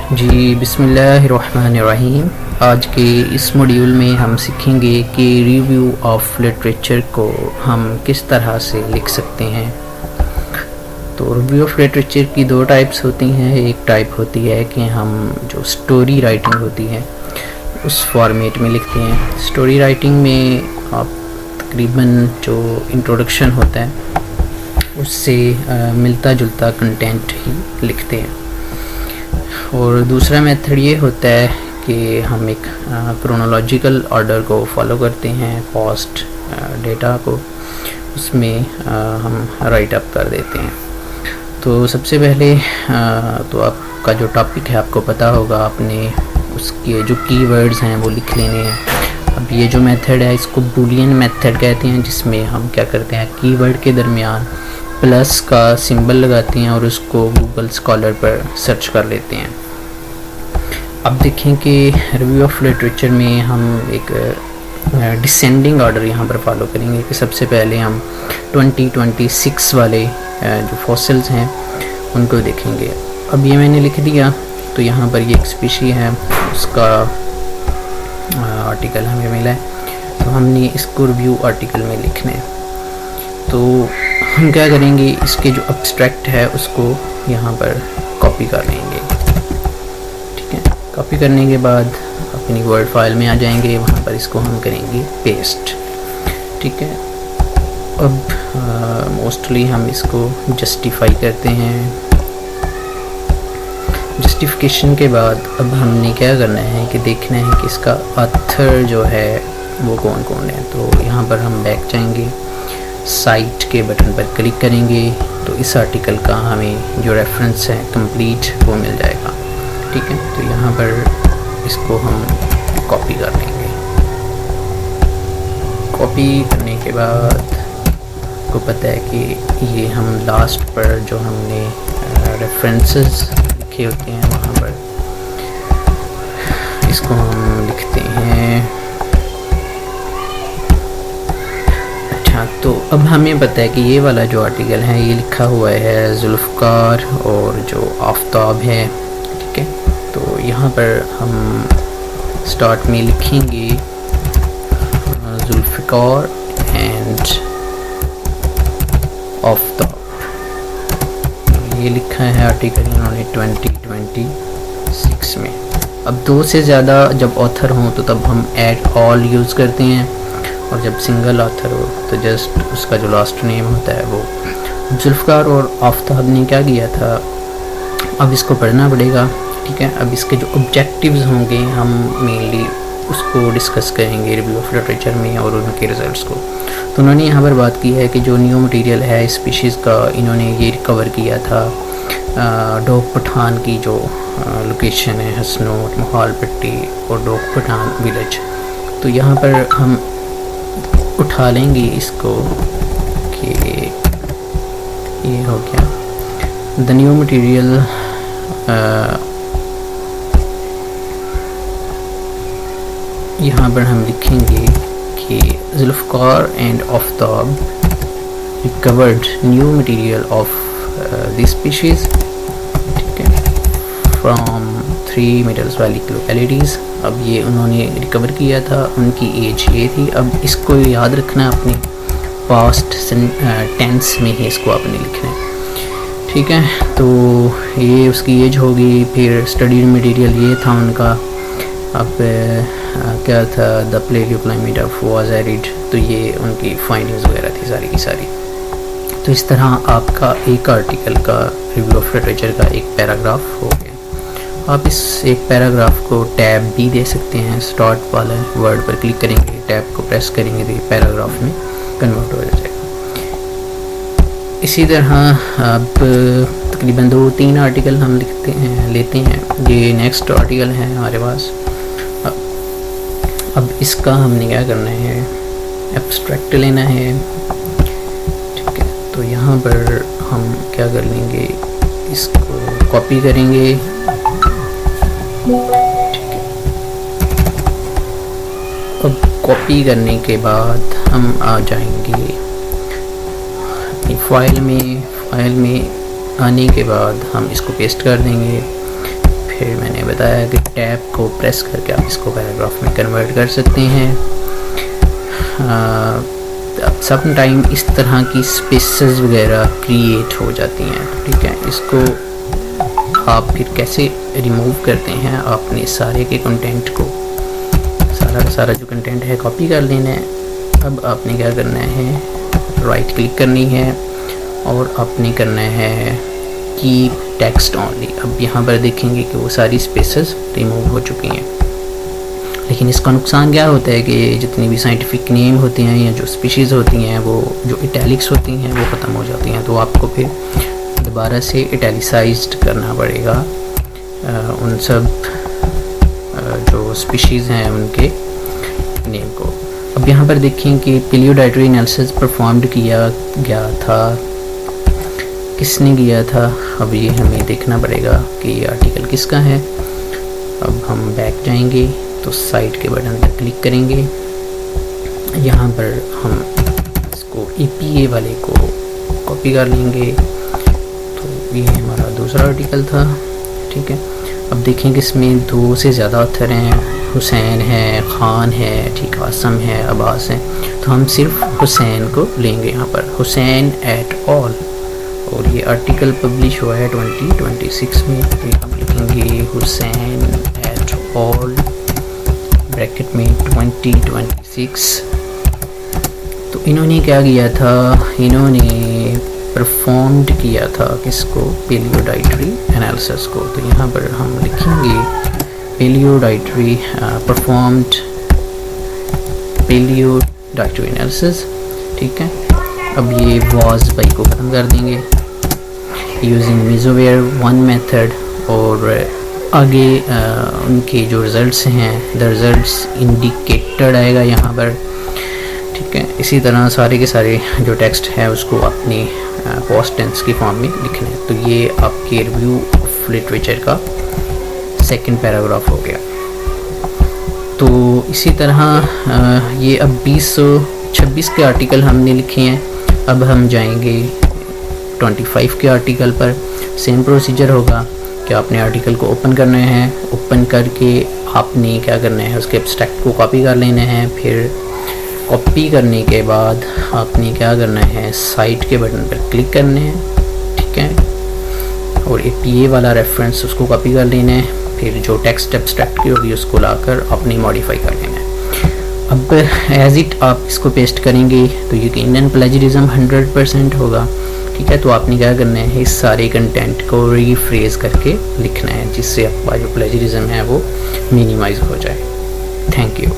जी बिस्मिल्लाहिर्रहमानिर्रहीम। आज के इस मॉड्यूल में हम सीखेंगे कि रिव्यू ऑफ लिटरेचर को हम किस तरह से लिख सकते हैं। तो रिव्यू ऑफ लिटरेचर की दो टाइप्स होती हैं। एक टाइप होती है कि हम जो स्टोरी राइटिंग होती है उस फॉर्मेट में लिखते हैं। स्टोरी राइटिंग में आप तकरीबन जो इंट्रोडक्शन होता है उससे मिलता जुलता कंटेंट ही लिखते हैं। और दूसरा मेथड ये होता है कि हम एक क्रोनोलॉजिकल ऑर्डर को फॉलो करते हैं, पास्ट डेटा को उसमें हम राइट अप कर देते हैं। तो सबसे पहले तो आपका जो टॉपिक है आपको पता होगा, आपने उसके जो कीवर्ड्स हैं वो लिख लेने हैं। अब ये जो मेथड है इसको बूलियन मेथड कहते हैं, जिसमें हम क्या करते हैं कीवर्ड के दरमियान प्लस का सिंबल लगाते हैं और उसको गूगल स्कॉलर पर सर्च कर लेते हैं। अब देखें कि रिव्यू ऑफ लिटरेचर में हम एक डिसेंडिंग ऑर्डर यहाँ पर फॉलो करेंगे कि सबसे पहले हम 2026 वाले जो फॉसिल्स हैं उनको देखेंगे। अब ये मैंने लिख दिया, तो यहाँ पर ये एक स्पीशी है, उसका आर्टिकल हमें मिला है, तो हमने इसको रिव्यू आर्टिकल में लिखना है। तो हम क्या करेंगे, इसके जो एब्स्ट्रैक्ट है उसको यहाँ पर कॉपी कर लेंगे। ठीक है, कॉपी करने के बाद अपनी वर्ड फाइल में आ जाएंगे, वहाँ पर इसको हम करेंगे पेस्ट। ठीक है, अब मोस्टली हम इसको जस्टिफाई करते हैं। जस्टिफिकेशन के बाद अब हमने क्या करना है कि देखना है कि इसका ऑथर जो है वो कौन कौन है। तो यहाँ पर हम बैक जाएंगे, साइट के बटन पर क्लिक करेंगे तो इस आर्टिकल का हमें जो रेफरेंस है कंप्लीट वो मिल जाएगा। ठीक है, तो यहाँ पर इसको हम कॉपी कर लेंगे। कॉपी करने के बाद आपको पता है कि ये हम लास्ट पर जो हमने रेफरेंसेस लिखे होते हैं वहाँ पर इसको हम लिखते हैं। तो अब हमें पता है कि ये वाला जो आर्टिकल है ये लिखा हुआ है जुल्फ़कार और जो आफ्ताब है। ठीक है, तो यहाँ पर हम स्टार्ट में लिखेंगे जुल्फ़कार एंड आफ्ताब। ये लिखा है आर्टिकल इन्होंने 2026 में। अब दो से ज़्यादा जब ऑथर हों तो तब हम एट ऑल यूज़ करते हैं, और जब सिंगल ऑथर हो तो जस्ट उसका जो लास्ट नेम होता है वो। जुल्फ़कार और आफ्ताब ने क्या किया था, अब इसको पढ़ना पड़ेगा। ठीक है, अब इसके जो ऑब्जेक्टिव्स होंगे हम मेनली उसको डिस्कस करेंगे रिव्यू ऑफ लिटरेचर में और उनके रिज़ल्ट्स को। तो उन्होंने यहाँ पर बात की है कि जो न्यू मटेरियल है स्पीशीज़ का, इन्होंने ये रिकवर किया था डोग पठान की जो लोकेशन है हसनोट, मोहाल पट्टी और डोग पठान विलेज। तो यहाँ पर हम उठा लेंगे इसको कि ये हो गया द न्यू मटेरियल। यहाँ पर हम लिखेंगे कि Zulfiqar and Aftab recovered new material of this species. ठीक है, फ्रॉम 3 मिडल्स वैली लोकेलिटीज़। अब ये उन्होंने रिकवर किया था, उनकी एज ये थी। अब इसको याद रखना, अपने पास्ट टेंस में ही इसको आपने लिखना है। ठीक है, तो ये उसकी एज होगी। फिर स्टडी मटेरियल ये था उनका। अब क्या था, द प्लेरियो क्लाइमेट ऑफ वाज एरिड। तो ये उनकी फाइंडिंग्स वगैरह थी सारी की सारी। तो इस तरह आपका एक आर्टिकल का रिव्यू ऑफ लिटरेचर का एक पैराग्राफ हो गया। आप इस एक पैराग्राफ को टैब भी दे सकते हैं। स्टार्ट वाला वर्ड पर क्लिक करेंगे, टैब को प्रेस करेंगे तो ये पैराग्राफ में कन्वर्ट हो जाएगा। इसी तरह अब तकरीबन 2-3 आर्टिकल हम लेते हैं। ये नेक्स्ट आर्टिकल है हमारे पास। अब इसका हमने क्या करना है, एब्स्ट्रैक्ट लेना है। ठीक है, तो यहाँ पर हम क्या कर लेंगे, इसको कॉपी करेंगे। ठीक है, अब कॉपी करने के बाद हम आ जाएंगे फाइल में आने के बाद हम इसको पेस्ट कर देंगे। फिर मैंने बताया कि टैब को प्रेस करके आप इसको पैराग्राफ में कन्वर्ट कर सकते हैं। सम टाइम इस तरह की स्पेसेस वगैरह क्रिएट हो जाती हैं, ठीक है। इसको आप फिर कैसे रिमूव करते हैं, आपने सारे के कंटेंट को सारा जो कंटेंट है कॉपी कर लेना है। अब आपने क्या करना है, राइट क्लिक करनी है और आपने करना है कीप टेक्स्ट ओनली। अब यहाँ पर देखेंगे कि वो सारी स्पेसेस रिमूव हो चुकी हैं, लेकिन इसका नुकसान क्या होता है कि जितनी भी साइंटिफिक नेम होती हैं या जो स्पीशीज़ होती हैं वो जो इटैलिक्स होती हैं वो ख़त्म हो जाती हैं, तो आपको फिर दोबारा से इटैलिसाइज्ड करना पड़ेगा उन सब जो स्पीशीज़ हैं उनके नेम को। अब यहाँ पर देखें कि पेलियोडाइटरी एनालिसिस परफॉर्म्ड किया गया था, किसने किया था। अब ये हमें देखना पड़ेगा कि ये आर्टिकल किसका है। अब हम बैक जाएंगे तो साइट के बटन पर क्लिक करेंगे, यहाँ पर हम इसको EPA वाले को कॉपी कर लेंगे। तो ये हमारा दूसरा आर्टिकल था, ठीक है। अब देखें कि इसमें 2 से ज़्यादा ऑथर हैं, हुसैन है, ख़ान है, ठीक, आसम है, अब्बास है, तो हम सिर्फ हुसैन को लेंगे यहाँ पर, हुसैन एट ऑल। और ये आर्टिकल पब्लिश हुआ है 2026 में, तो हम लिखेंगे हुसैन एट ऑल ब्रैकेट में 2026। तो इन्होंने क्या किया था, इन्होंने परफॉर्म्ड किया था किसको, पेलियोडाइटरी एनालिसिस को। तो यहाँ पर हम लिखेंगे पेलियोडाइटरी परफॉर्म्ड पेलियोडाइटरी एनालिसिस, ठीक है। अब ये वॉज बाई को ख़त्म कर देंगे यूजिंग मीजोवेयर 1 मेथड, और आगे उनके जो रिज़ल्ट्स हैं द रिज़ल्ट्स इंडिकेटेड आएगा यहाँ पर, ठीक है। इसी तरह सारे के सारे जो टेक्स्ट है उसको अपनी पास्ट टेंस की फॉर्म में लिखना है। तो ये आपके रिव्यू ऑफ लिटरेचर का सेकंड पैराग्राफ हो गया। तो इसी तरह ये अब 2026 के आर्टिकल हमने लिखे हैं। अब हम जाएंगे 25 के आर्टिकल पर। सेम प्रोसीजर होगा कि आपने आर्टिकल को ओपन करना है, ओपन करके आपने क्या करना है, उसके एब्स्ट्रैक्ट को कॉपी कर लेना है। फिर कॉपी करने के बाद आपने क्या करना है, साइट के बटन पर क्लिक करने हैं, ठीक है, और EPA वाला रेफरेंस उसको कॉपी कर लेना है। फिर जो टेक्स्ट एब्स्ट्रैक्ट की होगी उसको लाकर अपनी मॉडिफाई कर लेना है। अब एज इट आप इसको पेस्ट करेंगे तो यकीनन प्लेजरिज्म 100% होगा, ठीक है। तो आपने क्या करना है, इस सारे कंटेंट को रीफ्रेज करके लिखना है, जिससे आपका जो प्लेजरिज्म है वो मिनिमाइज हो जाए। Thank you.